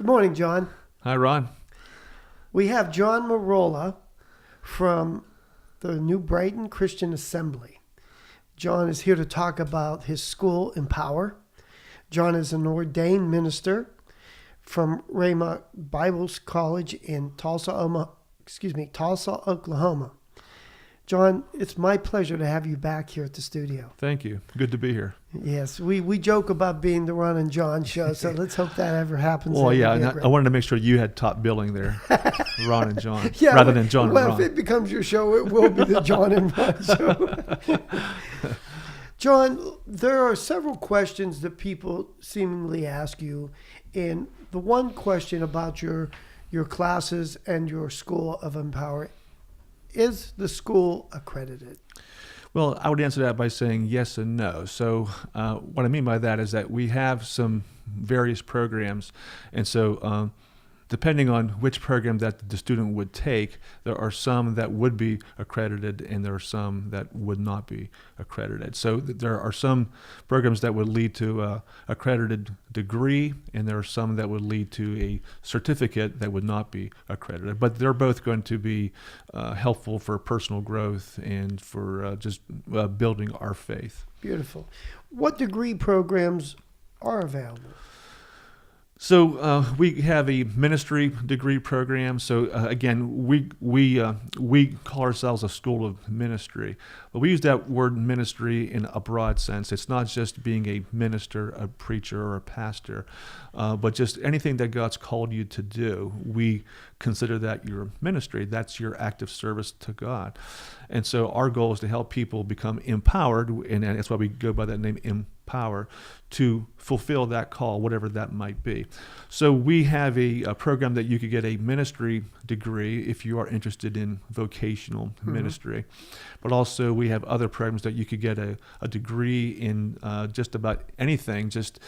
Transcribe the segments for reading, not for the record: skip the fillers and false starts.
Good morning, John. Hi, Ron. We have John Merola from the New Brighton Christian Assembly. John is here to talk about his school, Empower. John is an ordained minister from Rhema Bible College in Tulsa, Oklahoma. John, it's my pleasure to have you back here at the studio. Thank you. Good to be here. Yes, we joke about being the Ron and John show, so let's hope that ever happens. Well, yeah, and I wanted to make sure you had top billing there, Ron and John, yeah, rather than John well, and Ron. If it becomes your show, it will be the John and Ron show. John, there are several questions that people seemingly ask you, and the one question about your classes and your school of Empower: is the school accredited? Well, I would answer that by saying yes and no. So what I mean by that is that we have some various programs, and so depending on which program that the student would take, there are some that would be accredited and there are some that would not be accredited. So there are some programs that would lead to an accredited degree, and there are some that would lead to a certificate that would not be accredited. But they're both going to be helpful for personal growth and for just building our faith. Beautiful. What degree programs are available? So we have a ministry degree program. So again, we call ourselves a school of ministry, but we use that word ministry in a broad sense. It's not just being a minister, a preacher, or a pastor, but just anything that God's called you to do. We consider that your ministry. That's your active service to God. And so our goal is to help people become empowered, and that's why we go by that name, Empower, to fulfill that call, whatever that might be. So we have a program that you could get a ministry degree if you are interested in vocational ministry. But also we have other programs that you could get a degree in just about anything, just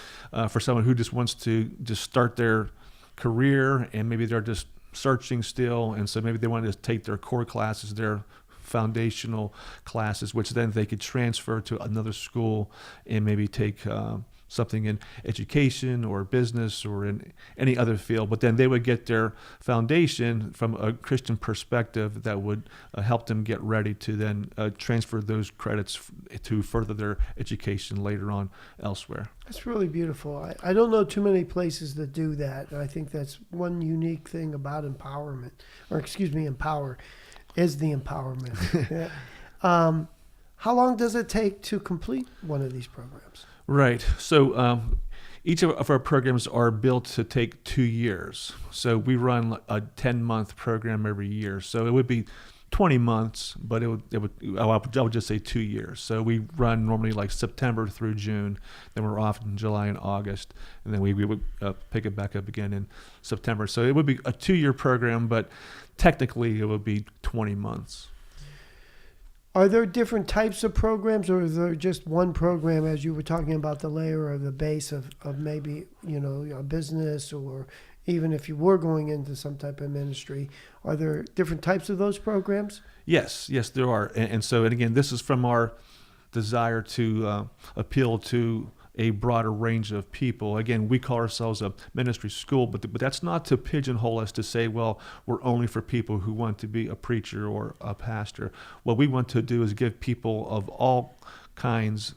for someone who just wants to just start their career, and maybe they're just searching still, and so maybe they want to take their core classes, their foundational classes, which then they could transfer to another school and maybe take something in education or business or in any other field. But then they would get their foundation from a Christian perspective that would help them get ready to then transfer those credits to further their education later on elsewhere. That's really beautiful. I don't know too many places that do that. And I think that's one unique thing about Empower, is the empowerment. How long does it take to complete one of these programs? Right. So each of our programs are built to take 2 years. So we run a 10-month program every year. So it would be 20 months, but I would just say 2 years. So we run normally like September through June, then we're off in July and August, and then we would pick it back up again in September. So it would be a 2-year program, but technically it would be 20 months. Are there different types of programs, or is there just one program, as you were talking about the layer or the base of maybe, a business, or even if you were going into some type of ministry? Are there different types of those programs? Yes, there are. And so, and again, this is from our desire to appeal to a broader range of people. Again, we call ourselves a ministry school, but that's not to pigeonhole us to say, well, we're only for people who want to be a preacher or a pastor. What we want to do is give people of all kinds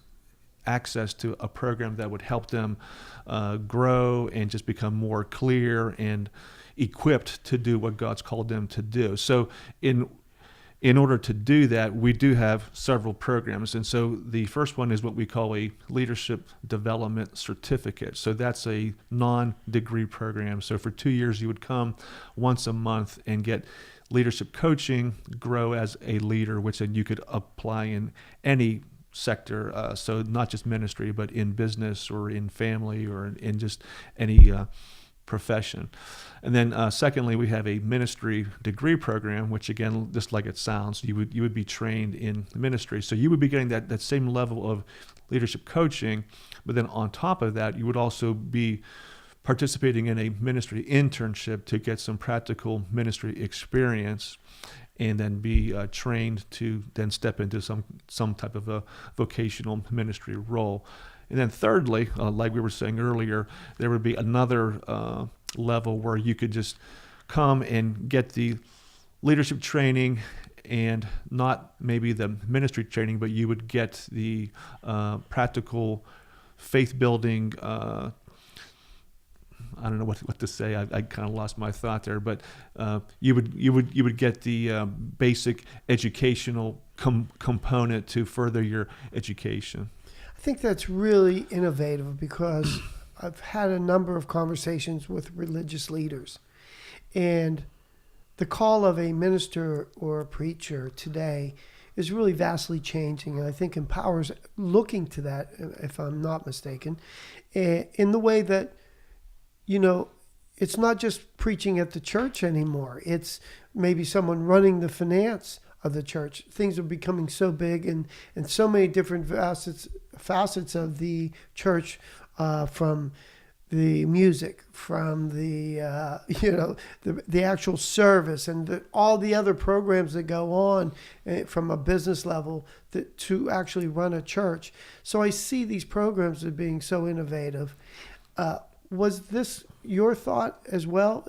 access to a program that would help them grow and just become more clear and equipped to do what God's called them to do. So in order to do that, we do have several programs. And so the first one is what we call a leadership development certificate. So that's a non-degree program. So for 2 years, you would come once a month and get leadership coaching, grow as a leader, which then you could apply in any sector. So not just ministry, but in business or in family or in just any profession. And then secondly, we have a ministry degree program, which again, just like it sounds, you would be trained in ministry. So you would be getting that same level of leadership coaching, but then on top of that, you would also be participating in a ministry internship to get some practical ministry experience, and then be trained to then step into some type of a vocational ministry role. And then thirdly, like we were saying earlier, there would be another level where you could just come and get the leadership training and not maybe the ministry training, but you would get the practical faith building. I don't know what to say. I kind of lost my thought there, but you would get the basic educational component to further your education. I think that's really innovative because I've had a number of conversations with religious leaders, and the call of a minister or a preacher today is really vastly changing, and I think Empower's looking to that, if I'm not mistaken, in the way that, it's not just preaching at the church anymore. It's maybe someone running the finance of the church. Things are becoming so big and so many different facets of the church, from the music, from the the actual service, and all the other programs that go on from a business level to actually run a church. So I see these programs as being so innovative. Was this your thought as well,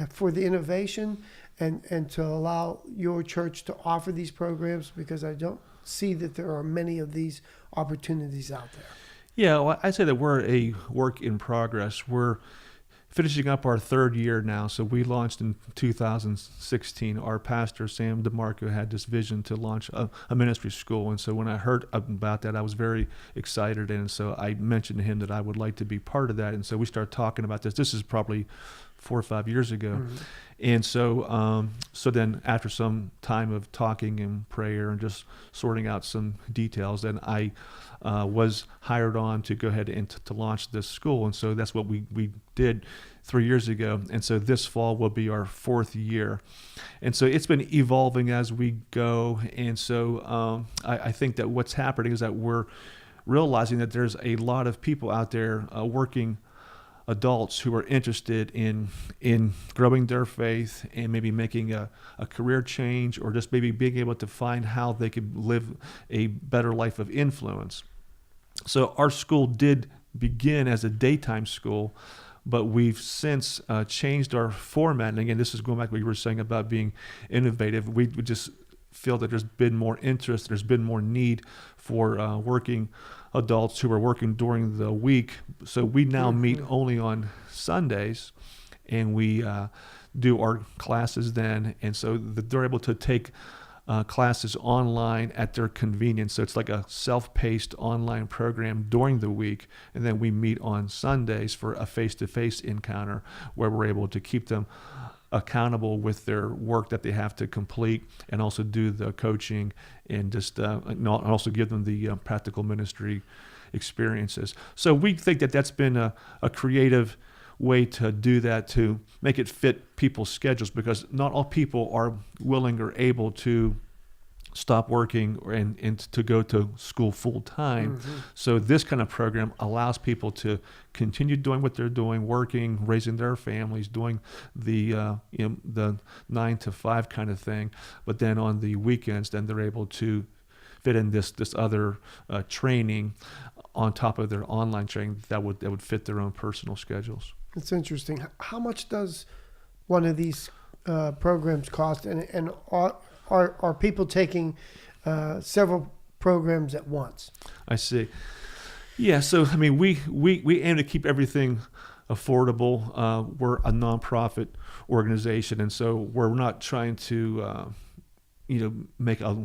for the innovation and to allow your church to offer these programs? Because I don't see that there are many of these opportunities out there. Yeah, well, I'd say that we're a work in progress. We're finishing up our third year now. So we launched in 2016. Our pastor, Sam DeMarco, had this vision to launch a ministry school. And so when I heard about that, I was very excited. And so I mentioned to him that I would like to be part of that. And so we started talking about this. This is probably 4 or 5 years ago. Mm-hmm. And so then after some time of talking and prayer and just sorting out some details, then I was hired on to go ahead and to launch this school. And so that's what we did 3 years ago. And so this fall will be our 4th year. And so it's been evolving as we go. And so I think that what's happening is that we're realizing that there's a lot of people out there, working adults, who are interested in growing their faith and maybe making a career change, or just maybe being able to find how they could live a better life of influence. So our school did begin as a daytime school, but we've since changed our format. And again, this is going back to what you were saying about being innovative. We just feel that there's been more interest, there's been more need for working adults who are working during the week. So we now meet only on Sundays, and we do our classes then. And so they're able to take classes online at their convenience. So it's like a self-paced online program during the week, and then we meet on Sundays for a face-to-face encounter where we're able to keep them accountable with their work that they have to complete, and also do the coaching and just and also give them the practical ministry experiences. So we think that that's been a creative way to do that, to make it fit people's schedules, because not all people are willing or able to stop working and to go to school full time. Mm-hmm. So this kind of program allows people to continue doing what they're doing, working, raising their families, doing the the 9 to 5 kind of thing. But then on the weekends, then they're able to fit in this other training on top of their online training that would fit their own personal schedules. It's interesting. How much does one of these programs cost, and are people taking several programs at once? I see. Yeah, so I mean, we aim to keep everything affordable. We're a nonprofit organization, and so we're not trying to make a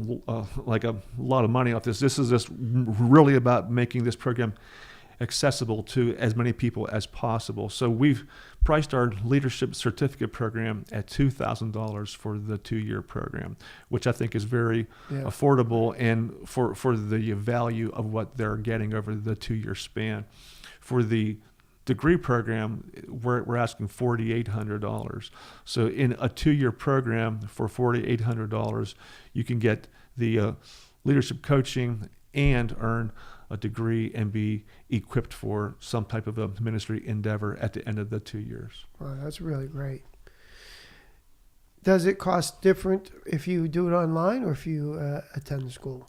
lot of money off this. This is just really about making this program accessible to as many people as possible. So we've priced our leadership certificate program at $2,000 for the 2-year program, which I think is very affordable, and for the value of what they're getting over the 2-year span. For the degree program, we're asking $4,800. So in a 2-year program for $4,800, you can get the leadership coaching and earn a degree and be equipped for some type of a ministry endeavor at the end of the 2 years. Wow, that's really great. Does it cost different if you do it online or if you attend the school?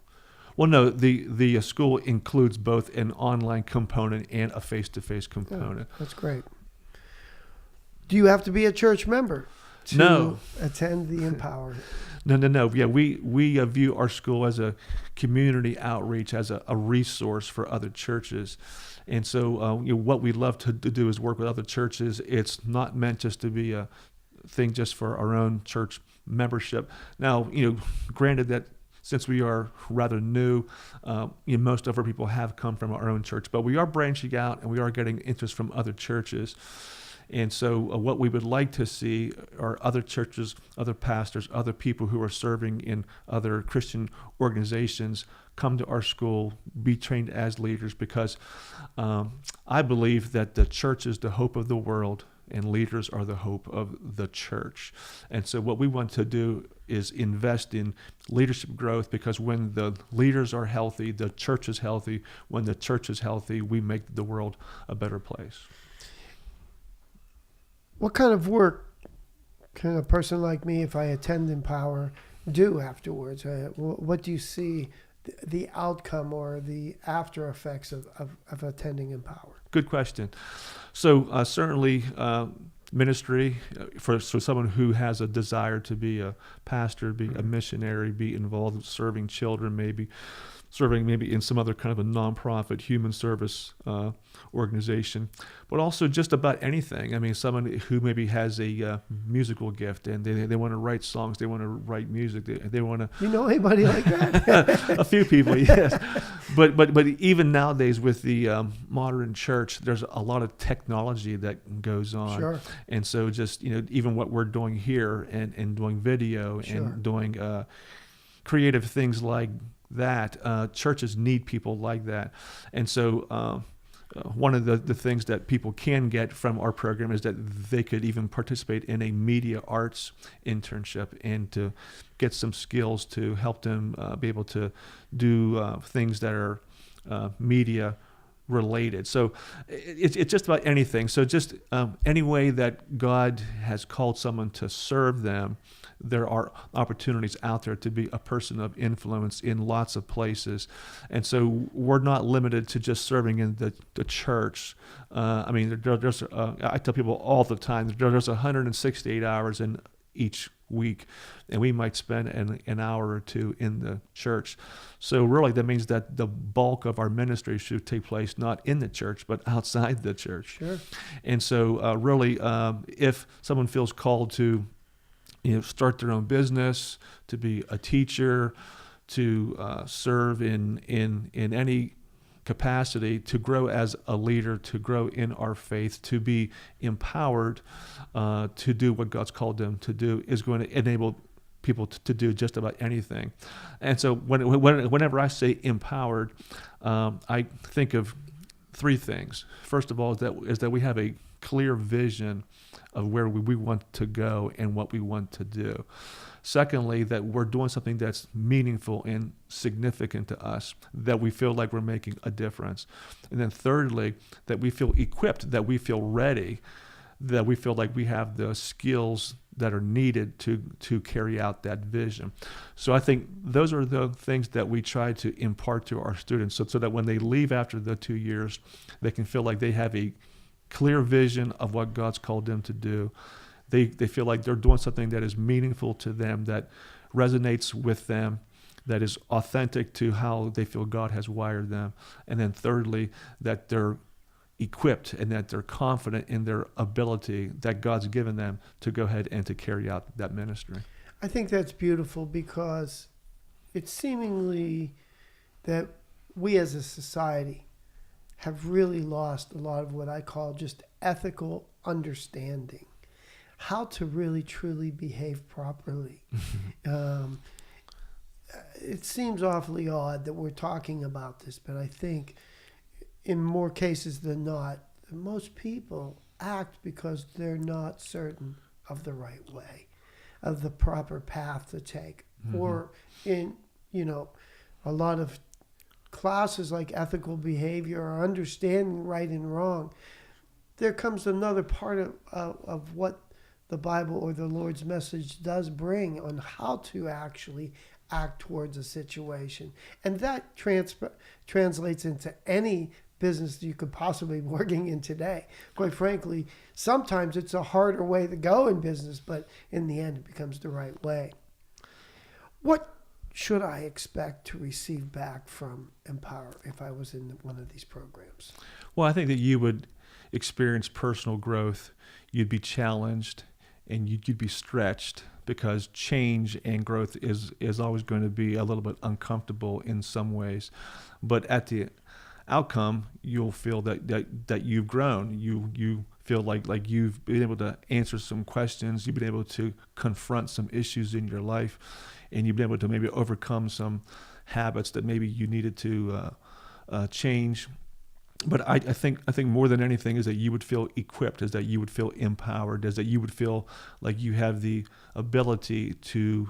Well, no, the school includes both an online component and a face-to-face component. Oh, that's great. Do you have to be a church member to No. attend the Empower? No. Yeah, we view our school as a community outreach, as a resource for other churches. And so what we love to do is work with other churches. It's not meant just to be a thing just for our own church membership. Now, granted that since we are rather new, most of our people have come from our own church, but we are branching out and we are getting interest from other churches. And so what we would like to see are other churches, other pastors, other people who are serving in other Christian organizations come to our school, be trained as leaders, because I believe that the church is the hope of the world and leaders are the hope of the church. And so what we want to do is invest in leadership growth, because when the leaders are healthy, the church is healthy. When the church is healthy, we make the world a better place. What kind of work can a person like me, if I attend Empower, do afterwards? What do you see the outcome or the after effects of attending Empower? Good question. So certainly ministry for someone who has a desire to be a pastor, be a missionary, be involved in serving children, maybe serving in some other kind of a nonprofit human service organization, but also just about anything. I mean, someone who maybe has a musical gift and they want to write songs, they want to write music, they want to. You know anybody like that? A few people, yes. But even nowadays with the modern church, there's a lot of technology that goes on. Sure. And so just, even what we're doing here and doing video Sure. and doing creative things like that, churches need people like that. And so one of the things that people can get from our program is that they could even participate in a media arts internship and to get some skills to help them be able to do things that are media related. So it's just about anything. So just any way that God has called someone to serve them, there are opportunities out there to be a person of influence in lots of places. And so we're not limited to just serving in the church. I mean, I tell people all the time, there's 168 hours in each week, and we might spend an hour or two in the church. So really that means that the bulk of our ministry should take place not in the church, but outside the church. Sure. And so really, if someone feels called to start their own business, to be a teacher, to serve in any capacity, to grow as a leader, to grow in our faith, to be empowered to do what God's called them to do, is going to enable people to do just about anything. And so whenever I say empowered, I think of three things. First of all is that we have a clear vision of where we want to go and what we want to do. Secondly, that we're doing something that's meaningful and significant to us, that we feel like we're making a difference. And then thirdly, that we feel equipped, that we feel ready, that we feel like we have the skills that are needed to carry out that vision. So I think those are the things that we try to impart to our students so that when they leave after the 2 years, they can feel like they have a clear vision of what God's called them to do. They feel like they're doing something that is meaningful to them, that resonates with them, that is authentic to how they feel God has wired them. And then thirdly, that they're equipped and that they're confident in their ability that God's given them to go ahead and to carry out that ministry. I think that's beautiful, because it's seemingly that we as a society have really lost a lot of what I call just ethical understanding, how to really truly behave properly. It seems awfully odd that we're talking about this, but I think in more cases than not, most people act because they're not certain of the right way, of the proper path to take. Mm-hmm. Or in, a lot of classes like ethical behavior or understanding right and wrong, there comes another part of what the Bible or the Lord's message does bring on how to actually act towards a situation. And that translates into any business you could possibly be working in today. Quite frankly, sometimes it's a harder way to go in business, but in the end, it becomes the right way. What should I expect to receive back from Empower if I was in one of these programs? Well, I think that you would experience personal growth. You'd be challenged and you'd be stretched, because change and growth is always going to be a little bit uncomfortable in some ways. But at the outcome, you'll feel that you've grown. You feel like you've been able to answer some questions. You've been able to confront some issues in your life, and you've been able to maybe overcome some habits that maybe you needed to change. But I think more than anything is that you would feel equipped, is that you would feel empowered, is that you would feel like you have the ability to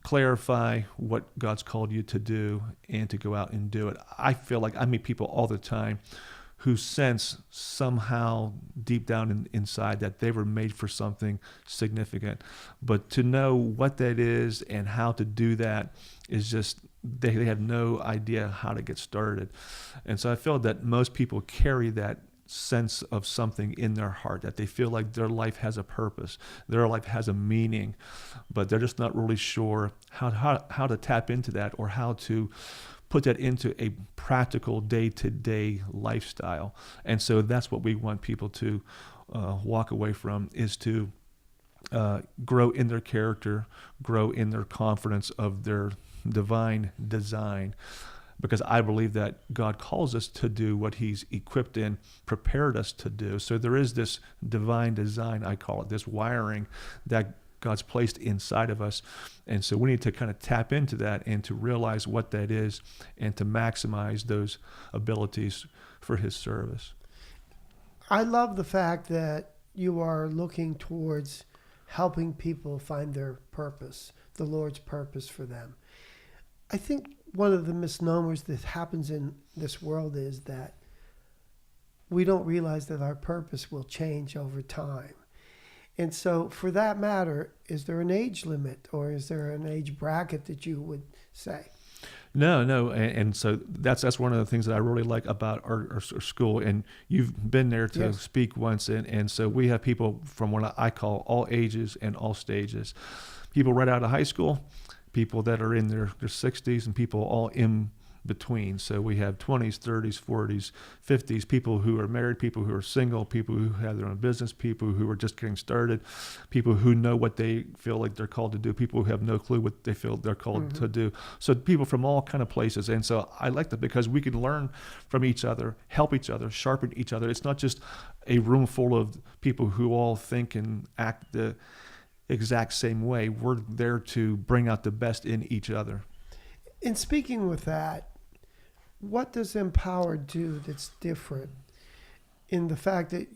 clarify what God's called you to do and to go out and do it. I feel like I meet people all the time who sense somehow deep down inside that they were made for something significant. But to know what that is and how to do that is just, they have no idea how to get started. And so I feel that most people carry that sense of something in their heart, that they feel like their life has a purpose, their life has a meaning, but they're just not really sure how to tap into that, or how to put that into a practical day-to-day lifestyle. And so that's what we want people to walk away from, is to grow in their character, grow in their confidence of their divine design. Because I believe that God calls us to do what He's equipped and prepared us to do. So there is this divine design, I call it, this wiring that God's placed inside of us. And so we need to kind of tap into that and to realize what that is, and to maximize those abilities for His service. I love the fact that you are looking towards helping people find their purpose, the Lord's purpose for them. I think one of the misnomers that happens in this world is that we don't realize that our purpose will change over time. And so for that matter, is there an age limit, or is there an age bracket that you would say? No. And so that's one of the things that I really like about our school. And you've been there to Yes. speak once. And so we have people from what I call all ages and all stages. People right out of high school, people that are in their 60s, and people all in between. So we have 20s, 30s, 40s, 50s, people who are married, people who are single, people who have their own business, people who are just getting started, people who know what they feel like they're called to do, people who have no clue what they feel they're called to do. So people from all kind of places. And so I like that, because we can learn from each other, help each other, sharpen each other. It's not just a room full of people who all think and act the exact same way. We're there to bring out the best in each other. In speaking with that, what does Empower do that's different in the fact that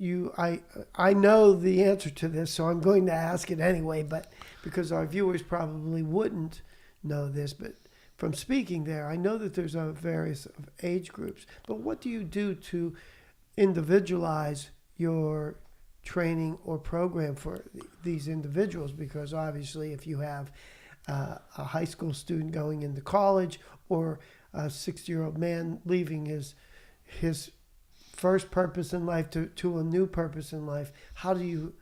I know the answer to this, so I'm going to ask it anyway, but because our viewers probably wouldn't know this, but from speaking there, I know that there's a various age groups, but what do you do to individualize your training or program for these individuals? Because obviously if you have a high school student going into college, or a 60-year-old man leaving his first purpose in life to a new purpose in life, how do you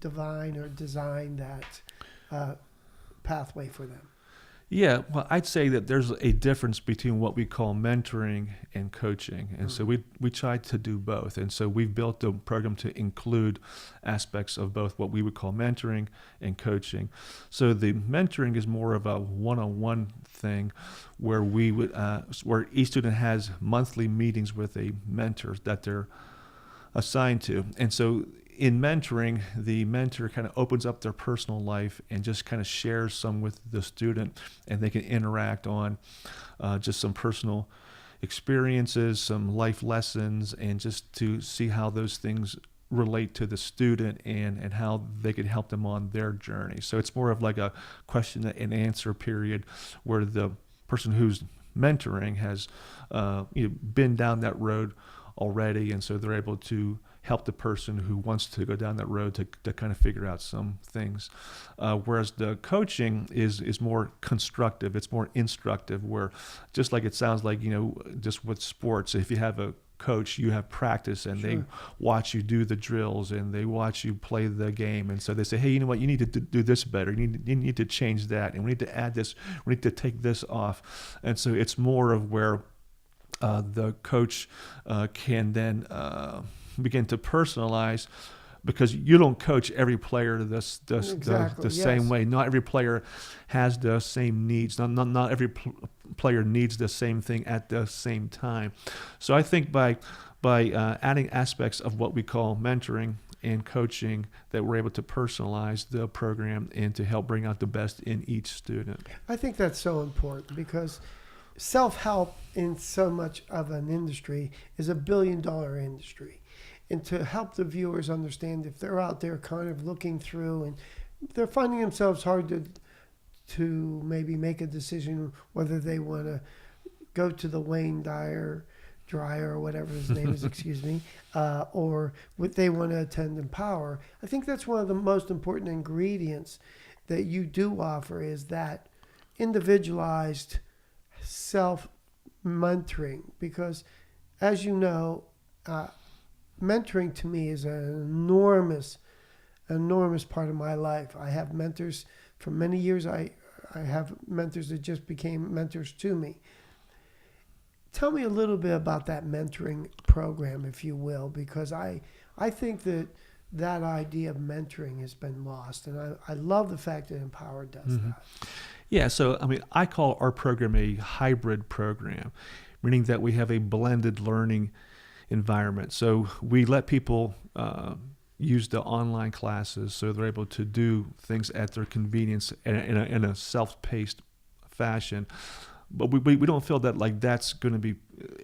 divine or design that pathway for them? Yeah, well, I'd say that there's a difference between what we call mentoring and coaching. And so we try to do both. And so we've built the program to include aspects of both what we would call mentoring and coaching. So the mentoring is more of a one-on-one thing, where we would where each student has monthly meetings with a mentor that they're assigned to. And so in mentoring, the mentor kind of opens up their personal life and just kind of shares some with the student, and they can interact on just some personal experiences, some life lessons, and just to see how those things relate to the student and how they can help them on their journey. So it's more of like a question and answer period, where the person who's mentoring has been down that road already, and so they're able to help the person who wants to go down that road to kind of figure out some things. Whereas the coaching is more constructive, it's more instructive, where just like it sounds like, just with sports, if you have a coach, you have practice, and Sure. they watch you do the drills, and they watch you play the game, and so they say, hey, you know what, you need to do this better, you need to change that, and we need to add this, we need to take this off. And so it's more of where the coach can then begin to personalize, because you don't coach every player Exactly, the same way. Not every player has the same needs. Not every player needs the same thing at the same time. So I think by adding aspects of what we call mentoring and coaching, that we're able to personalize the program and to help bring out the best in each student. I think that's so important, because self-help in so much of an industry is $1 billion industry. And to help the viewers understand, if they're out there kind of looking through and they're finding themselves hard to maybe make a decision whether they want to go to the Wayne Dryer or whatever his name is, excuse me, or what they want to attend Empower. I think that's one of the most important ingredients that you do offer, is that individualized self-mentoring, because as you know, mentoring to me is an enormous part of my life. I have mentors for many years. I have mentors that just became mentors to me. Tell me a little bit about that mentoring program, if you will, because I think that idea of mentoring has been lost, and I love the fact that Empower does that. Yeah, so I call our program a hybrid program, meaning that we have a blended learning environment. So we let people use the online classes, so they're able to do things at their convenience in a self-paced fashion. But we don't feel that like that's going to be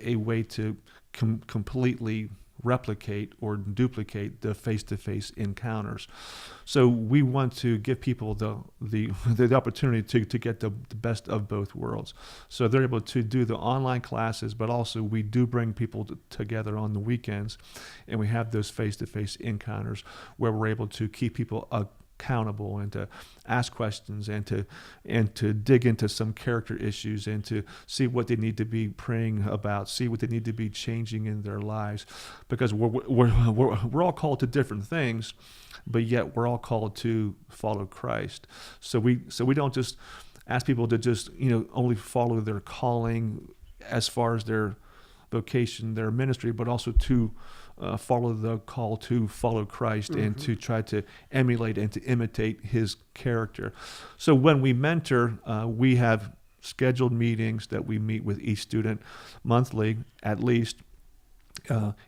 a way to completely replicate or duplicate the face-to-face encounters. So we want to give people the opportunity to get the best of both worlds. So they're able to do the online classes, but also we do bring people together on the weekends, and we have those face-to-face encounters where we're able to keep people accountable and to ask questions and to dig into some character issues and to see what they need to be praying about, see what they need to be changing in their lives, because we're all called to different things, but yet we're all called to follow Christ. So we don't just ask people to just only follow their calling as far as their vocation, their ministry, but also to follow the call to follow Christ and to try to emulate and to imitate his character. So when we mentor, we have scheduled meetings that we meet with each student monthly, at least,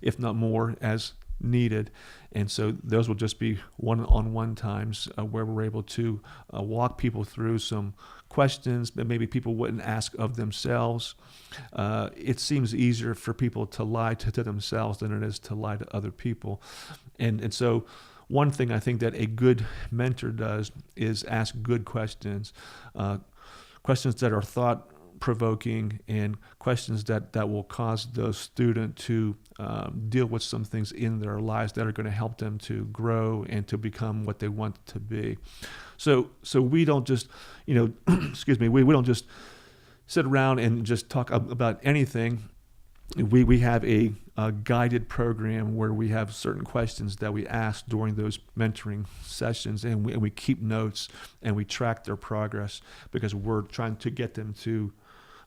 if not more, as needed. And so those will just be one-on-one times where we're able to walk people through some questions that maybe people wouldn't ask of themselves. It seems easier for people to lie to themselves than it is to lie to other people. And so one thing I think that a good mentor does is ask good questions, questions that are thought-provoking and questions that will cause the student to deal with some things in their lives that are going to help them to grow and to become what they want to be. So we don't just, excuse me, we don't just sit around and just talk about anything. We have a guided program where we have certain questions that we ask during those mentoring sessions, and we keep notes and we track their progress, because we're trying to get them to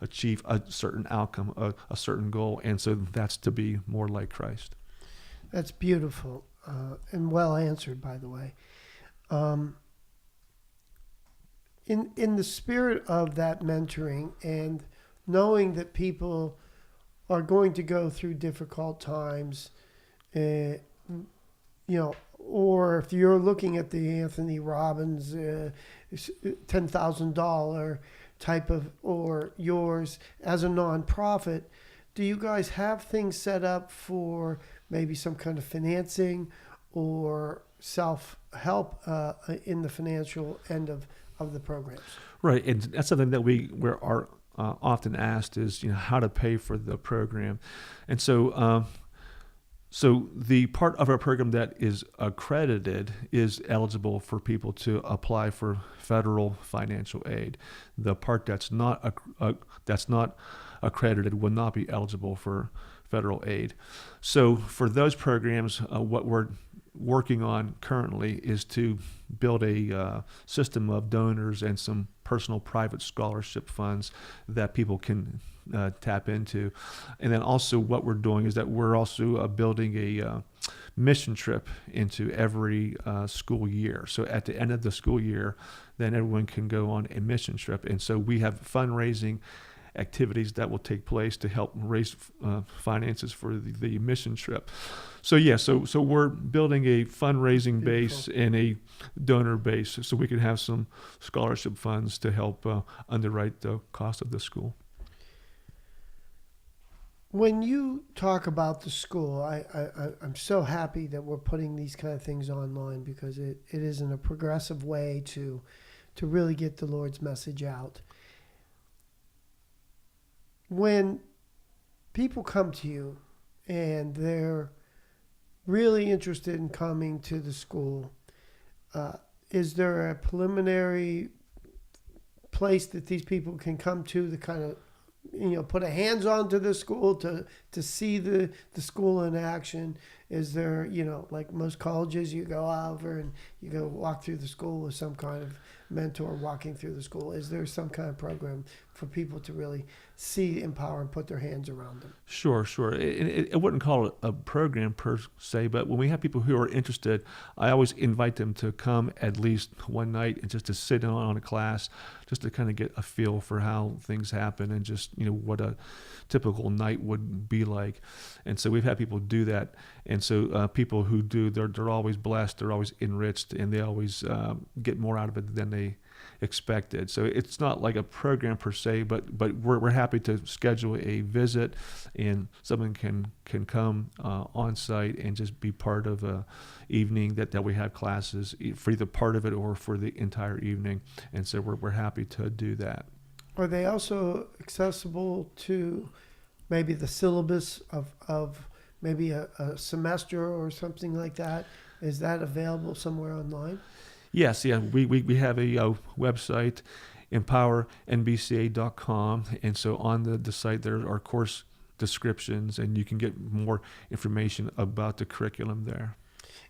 achieve a certain outcome, a certain goal, and so that's to be more like Christ. That's beautiful and well answered, by the way. In the spirit of that mentoring and knowing that people are going to go through difficult times, or if you're looking at the Anthony Robbins $10,000 type of, or yours as a nonprofit, do you guys have things set up for maybe some kind of financing or self-help in the financial end of the programs? Right, and that's something that we are often asked is, how to pay for the program. And so So the part of our program that is accredited is eligible for people to apply for federal financial aid. The part that's not accredited will not be eligible for federal aid. So for those programs, what we're working on currently is to build a system of donors and some personal private scholarship funds that people can tap into. And then also what we're doing is that we're also building a mission trip into every school year. So at the end of the school year, then everyone can go on a mission trip. And so we have fundraising activities that will take place to help raise finances for the mission trip. So so we're building a fundraising base and a donor base so we can have some scholarship funds to help underwrite the cost of the school. When you talk about the school, I'm so happy that we're putting these kind of things online, because it is in a progressive way to really get the Lord's message out. When people come to you and they're really interested in coming to the school, is there a preliminary place that these people can come to kind of, put a hands on to the school, to see the school in action? Is there, like most colleges, you go over and you go walk through the school with some kind of mentor walking through the school? Is there some kind of program for people to really see Empower and put their hands around them? Sure. I wouldn't call it a program per se, but when we have people who are interested, I always invite them to come at least one night and just to sit in on a class, just to kind of get a feel for how things happen and just, what a typical night would be like. And so we've had people do that. And so people who do, they're always blessed, they're always enriched, and they always get more out of it than they expected. So it's not like a program per se, but we're happy to schedule a visit, and someone can come on site and just be part of a evening that we have classes for either part of it or for the entire evening. And so we're happy to do that. Are they also accessible to maybe the syllabus of maybe a semester or something like that? Is that available somewhere online? Yes, yeah. We have a website, empowernbca.com, and so on the site there are course descriptions, and you can get more information about the curriculum there.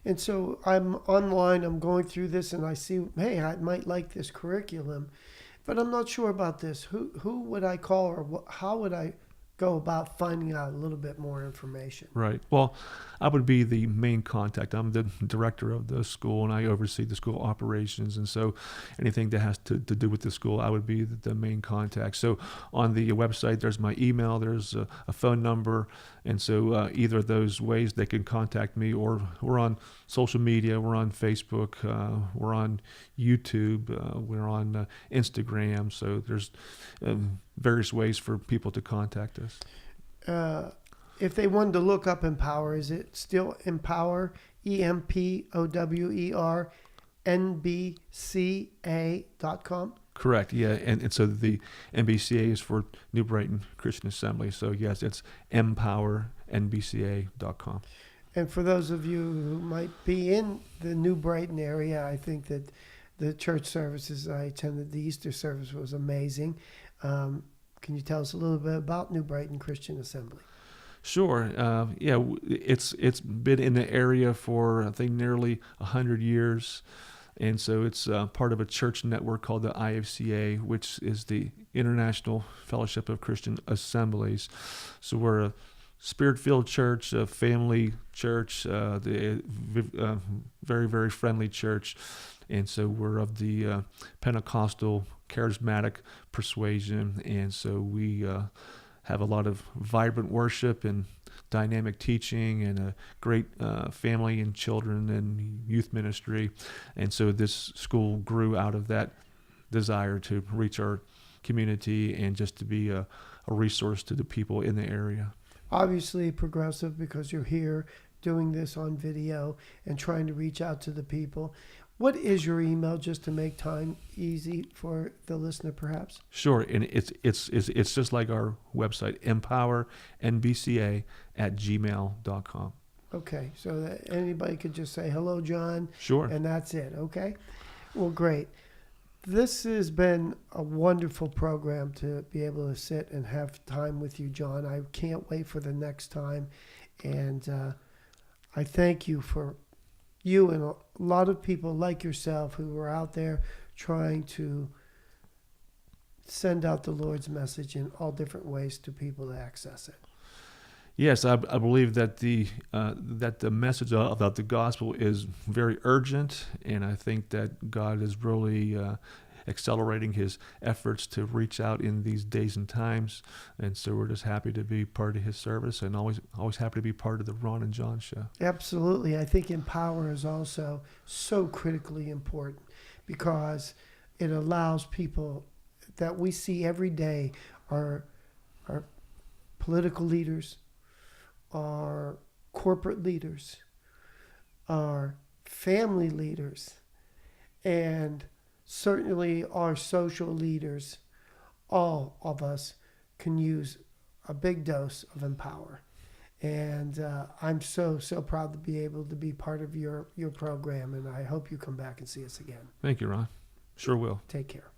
And so I'm online, I'm going through this, and I see, hey, I might like this curriculum, but I'm not sure about this. Who would I call, or how would I go about finding out a little bit more information? Right. Well, I would be the main contact. I'm the director of the school, and I oversee the school operations. And so anything that has to do with the school, I would be the main contact. So on the website, there's my email, there's a phone number. And so either of those ways they can contact me, or we're on social media. We're on Facebook. We're on YouTube. We're on Instagram. So there's various ways for people to contact us. If they wanted to look up Empower, is it still Empower, EMPOWER, NBCA.com? Correct, yeah. And so the NBCA is for New Brighton Christian Assembly. So yes, it's empowernbca.com. And for those of you who might be in the New Brighton area, I think that the church services I attended, the Easter service, was amazing. Can you tell us a little bit about New Brighton Christian Assembly? Sure. It's been in the area for, I think, nearly 100 years. And so it's part of a church network called the IFCA, which is the International Fellowship of Christian Assemblies. So we're a spirit-filled church, a family church, very, very friendly church. And so we're of the Pentecostal charismatic persuasion. And so we have a lot of vibrant worship and dynamic teaching and a great family and children and youth ministry. And so this school grew out of that desire to reach our community and just to be a resource to the people in the area. Obviously progressive, because you're here doing this on video and trying to reach out to the people. What is your email, just to make time easy for the listener, perhaps? Sure, and it's just like our website, empowernbca@gmail.com. Okay, so that anybody could just say, hello, John, Sure. and that's it, okay? Well, great. This has been a wonderful program to be able to sit and have time with you, John. I can't wait for the next time. And I thank you for you and a lot of people like yourself who are out there trying to send out the Lord's message in all different ways to people to access it. Yes, I believe that the message about the gospel is very urgent, and I think that God is really accelerating His efforts to reach out in these days and times. And so we're just happy to be part of His service, and always happy to be part of the Ron and John show. Absolutely. I think Empower is also so critically important because it allows people that we see every day, our political leaders, our corporate leaders, our family leaders, and certainly our social leaders. All of us can use a big dose of Empower. And I'm so proud to be able to be part of your program, and I hope you come back and see us again. Thank you, Ron. Sure will. Take care.